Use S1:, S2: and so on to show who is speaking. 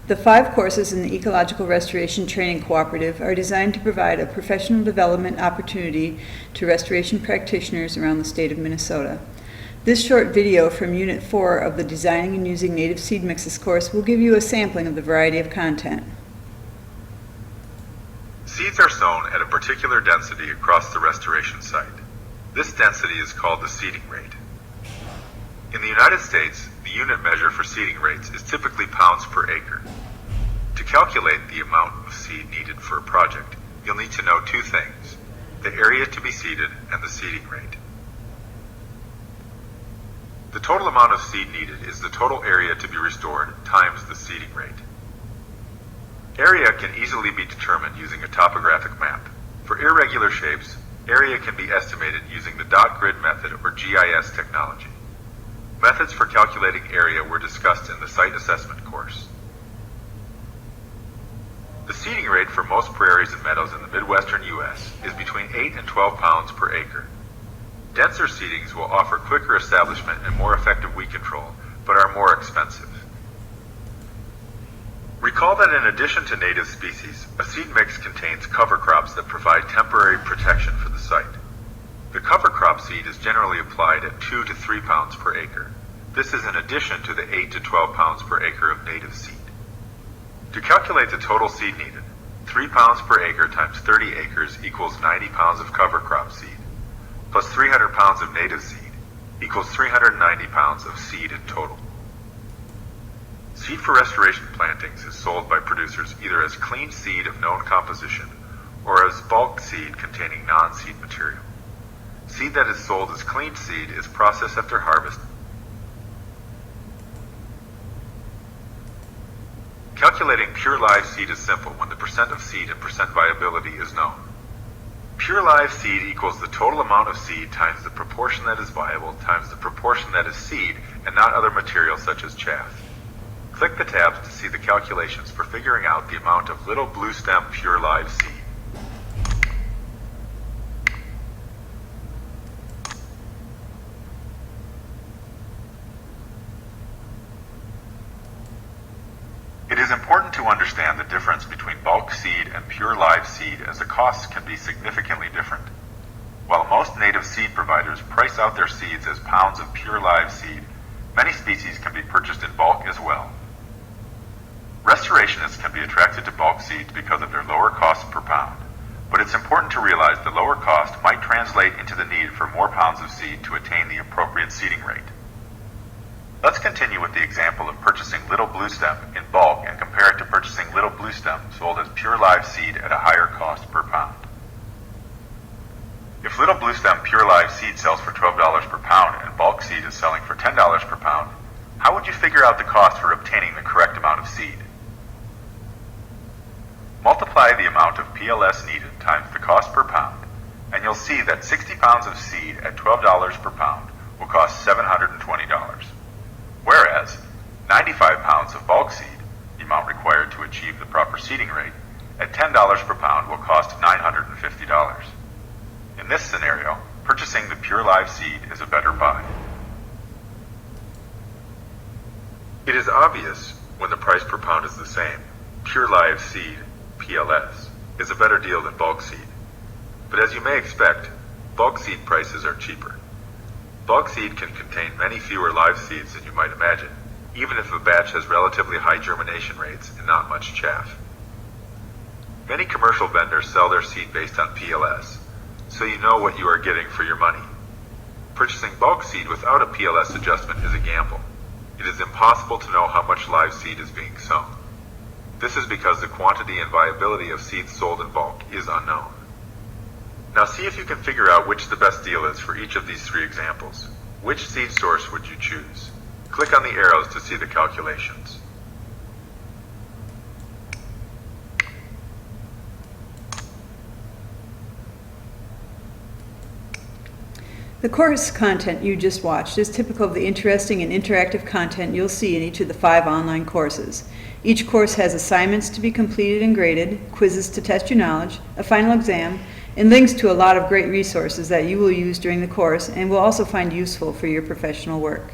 S1: The 5 courses in the Ecological Restoration Training Cooperative are designed to provide a professional development opportunity to restoration practitioners around the state of Minnesota. This short video from Unit 4 of the Designing and Using Native Seed Mixes course will give you a sampling of the variety of content.
S2: Seeds are sown at a particular density across the restoration site. This density is called the seeding rate. In the United States, the unit measure for seeding rates is typically pounds per acre. To calculate the amount of seed needed for a project, you'll need to know 2 things: the area to be seeded and the seeding rate. The total amount of seed needed is the total area to be restored times the seeding rate. Area can easily be determined using a topographic map. For irregular shapes, area can be estimated using the dot grid method or GIS technology. Methods for calculating area were discussed in the site assessment course. The seeding rate for most prairies and meadows in the Midwestern U.S. is between 8 and 12 pounds per acre. Denser seedings will offer quicker establishment and more effective weed control, but are more expensive. Recall that in addition to native species, a seed mix contains cover crops that provide temporary protection for the site. The cover crop seed is generally applied at 2 to 3 pounds per acre. This is in addition to the 8 to 12 pounds per acre of native seed. To calculate the total seed needed, 3 pounds per acre times 30 acres equals 90 pounds of cover crop seed, plus 300 pounds of native seed equals 390 pounds of seed in total. Seed for restoration plantings is sold by producers either as clean seed of known composition or as bulk seed containing non-seed material. Seed that is sold as clean seed is processed after harvest. Calculating pure live seed is simple when the percent of seed and percent viability is known. Pure live seed equals the total amount of seed times the proportion that is viable times the proportion that is seed and not other material such as chaff. Click the tabs to see the calculations for figuring out the amount of little blue stem pure live seed. It is important to understand the difference between bulk seed and pure live seed, as the costs can be significantly different. While most native seed providers price out their seeds as pounds of pure live seed, many species can be purchased in bulk as well. Restorationists can be attracted to bulk seeds because of their lower cost per pound, but it's important to realize the lower cost might translate into the need for more pounds of seed to attain the appropriate seeding rate. Let's continue with the example of purchasing little blue stem in bulk and compare it to purchasing little blue stem sold as pure live seed at a higher cost per pound. If little blue stem pure live seed sells for $12 per pound and bulk seed is selling for $10 per pound, how would you figure out the cost for obtaining the correct amount of seed? Multiply the amount of PLS needed times the cost per pound, and you'll see that 60 pounds of seed at $12 per pound will cost $720. Whereas 95 pounds of bulk seed, the amount required to achieve the proper seeding rate, at $10 per pound will cost $950. In this scenario, purchasing the pure live seed is a better buy. It is obvious when the price per pound is the same. Pure live seed, PLS, is a better deal than bulk seed. But as you may expect, bulk seed prices are cheaper. Bulk seed can contain many fewer live seeds than you might imagine, even if a batch has relatively high germination rates and not much chaff. Many commercial vendors sell their seed based on PLS, so you know what you are getting for your money. Purchasing bulk seed without a PLS adjustment is a gamble. It is impossible to know how much live seed is being sown. This is because the quantity and viability of seeds sold in bulk is unknown. Now see if you can figure out which the best deal is for each of these 3 examples. Which seed source would you choose? Click on the arrows to see the calculations.
S1: The course content you just watched is typical of the interesting and interactive content you'll see in each of the 5 online courses. Each course has assignments to be completed and graded, quizzes to test your knowledge, a final exam, and links to a lot of great resources that you will use during the course and will also find useful for your professional work.